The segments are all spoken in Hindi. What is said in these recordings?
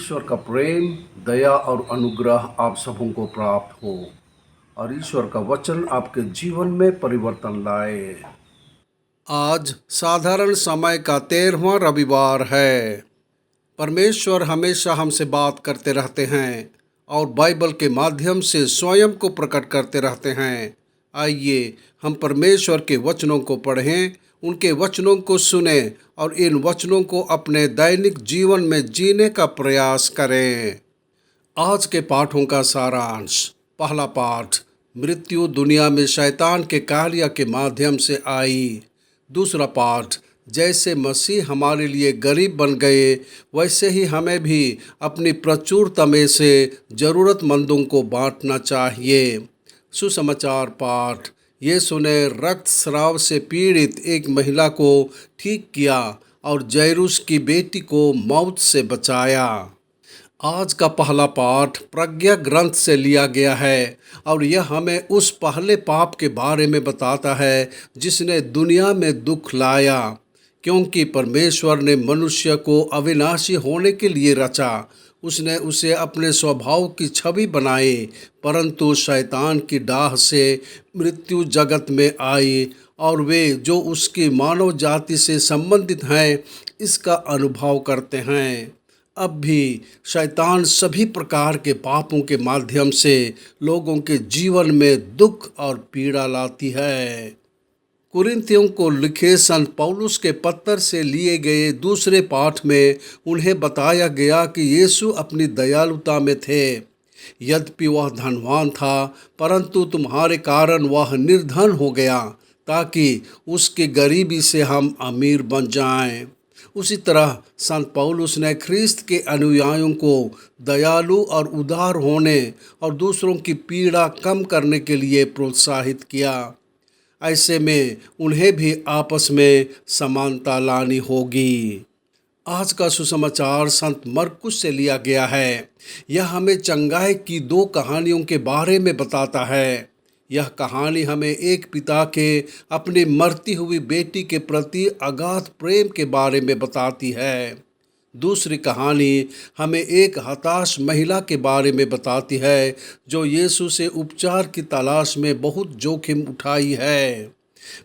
ईश्वर का प्रेम, दया और अनुग्रह आप सबों को प्राप्त हो और ईश्वर का वचन आपके जीवन में परिवर्तन लाए। आज साधारण समय का 13वां रविवार है। परमेश्वर हमेशा हमसे बात करते रहते हैं और बाइबल के माध्यम से स्वयं को प्रकट करते रहते हैं। आइए हम परमेश्वर के वचनों को पढ़ें, उनके वचनों को सुनें और इन वचनों को अपने दैनिक जीवन में जीने का प्रयास करें। आज के पाठों का सारांश। पहला पाठ, मृत्यु दुनिया में शैतान के कार्य के माध्यम से आई। दूसरा पाठ, जैसे मसीह हमारे लिए गरीब बन गए वैसे ही हमें भी अपनी प्रचुरता में से ज़रूरतमंदों को बांटना चाहिए। सुसमाचार पाठ, यीशु ने रक्तस्राव से पीड़ित एक महिला को ठीक किया और जैरूस की बेटी को मौत से बचाया। आज का पहला पाठ प्रज्ञा ग्रंथ से लिया गया है और यह हमें उस पहले पाप के बारे में बताता है जिसने दुनिया में दुख लाया। क्योंकि परमेश्वर ने मनुष्य को अविनाशी होने के लिए रचा, उसने उसे अपने स्वभाव की छवि बनाई, परंतु शैतान की डाह से मृत्यु जगत में आई और वे जो उसकी मानव जाति से संबंधित हैं इसका अनुभव करते हैं। अब भी शैतान सभी प्रकार के पापों के माध्यम से लोगों के जीवन में दुख और पीड़ा लाती है। कुरिन्थियों को लिखे संत पौलुस के पत्र से लिए गए दूसरे पाठ में उन्हें बताया गया कि यीशु अपनी दयालुता में थे। यद्यपि वह धनवान था, परंतु तुम्हारे कारण वह निर्धन हो गया ताकि उसकी गरीबी से हम अमीर बन जाएं। उसी तरह संत पौलुस ने ख्रिस्त के अनुयायियों को दयालु और उदार होने और दूसरों की पीड़ा कम करने के लिए प्रोत्साहित किया। ऐसे में उन्हें भी आपस में समानता लानी होगी। आज का सुसमाचार संत मरकुस से लिया गया है। यह हमें चंगाई की दो कहानियों के बारे में बताता है। यह कहानी हमें एक पिता के अपनी मरती हुई बेटी के प्रति अगाध प्रेम के बारे में बताती है। दूसरी कहानी हमें एक हताश महिला के बारे में बताती है जो यीशु से उपचार की तलाश में बहुत जोखिम उठाई है।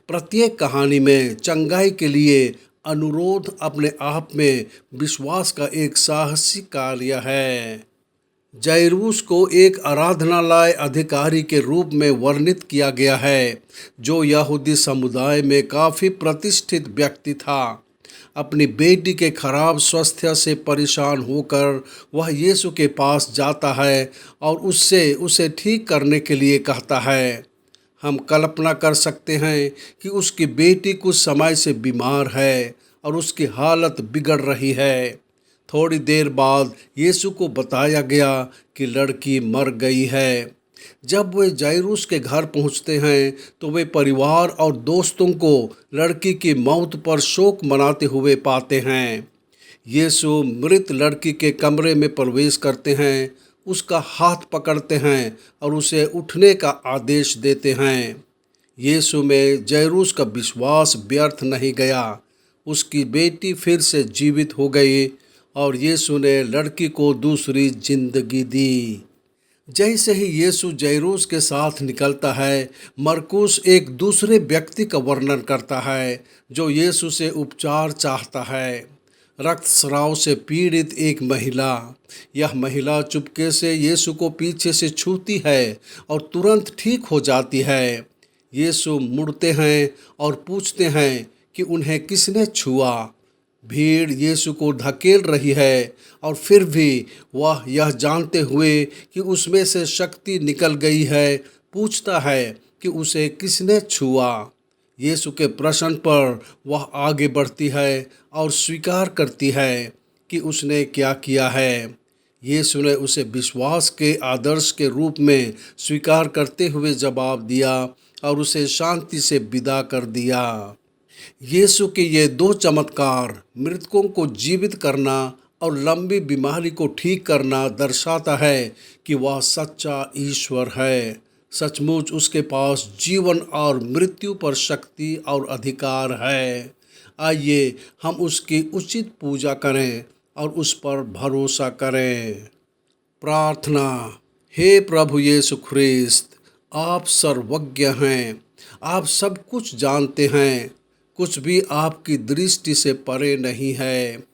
प्रत्येक कहानी में चंगाई के लिए अनुरोध अपने आप में विश्वास का एक साहसी कार्य है। जैरूस को एक आराधनालय अधिकारी के रूप में वर्णित किया गया है, जो यहूदी समुदाय में काफ़ी प्रतिष्ठित व्यक्ति था। अपनी बेटी के खराब स्वास्थ्य से परेशान होकर वह यीशु के पास जाता है और उससे उसे ठीक करने के लिए कहता है। हम कल्पना कर सकते हैं कि उसकी बेटी कुछ समय से बीमार है और उसकी हालत बिगड़ रही है। थोड़ी देर बाद यीशु को बताया गया कि लड़की मर गई है। जब वे जैरूस के घर पहुंचते हैं तो वे परिवार और दोस्तों को लड़की की मौत पर शोक मनाते हुए पाते हैं। यीशु मृत लड़की के कमरे में प्रवेश करते हैं, उसका हाथ पकड़ते हैं और उसे उठने का आदेश देते हैं। यीशु में जैरूस का विश्वास व्यर्थ नहीं गया। उसकी बेटी फिर से जीवित हो गई और यीशु ने लड़की को दूसरी जिंदगी दी। जैसे ही यीशु जैरूस के साथ निकलता है, मरकुस एक दूसरे व्यक्ति का वर्णन करता है जो यीशु से उपचार चाहता है। रक्तस्राव से पीड़ित एक महिला। यह महिला चुपके से यीशु को पीछे से छूती है और तुरंत ठीक हो जाती है। यीशु मुड़ते हैं और पूछते हैं कि उन्हें किसने छुआ। भीड़ यीशु को धकेल रही है और फिर भी वह यह जानते हुए कि उसमें से शक्ति निकल गई है, पूछता है कि उसे किसने छुआ। यीशु के प्रश्न पर वह आगे बढ़ती है और स्वीकार करती है कि उसने क्या किया है। यीशु ने उसे विश्वास के आदर्श के रूप में स्वीकार करते हुए जवाब दिया और उसे शांति से विदा कर दिया। यीशु के ये दो चमत्कार, मृतकों को जीवित करना और लंबी बीमारी को ठीक करना, दर्शाता है कि वह सच्चा ईश्वर है। सचमुच उसके पास जीवन और मृत्यु पर शक्ति और अधिकार है। आइए हम उसकी उचित पूजा करें और उस पर भरोसा करें। प्रार्थना। हे प्रभु यीशु ख्रिस्त, आप सर्वज्ञ हैं, आप सब कुछ जानते हैं, कुछ भी आपकी दृष्टि से परे नहीं है।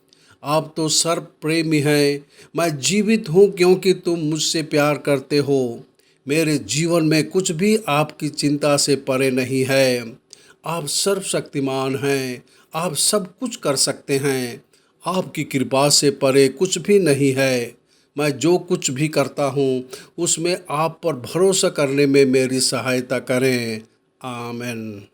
आप तो सर्व प्रेमी हैं। मैं जीवित हूँ क्योंकि तुम मुझसे प्यार करते हो। मेरे जीवन में कुछ भी आपकी चिंता से परे नहीं है। आप सर्वशक्तिमान हैं, आप सब कुछ कर सकते हैं। आपकी कृपा से परे कुछ भी नहीं है। मैं जो कुछ भी करता हूँ उसमें आप पर भरोसा करने में मेरी सहायता करें। आमीन।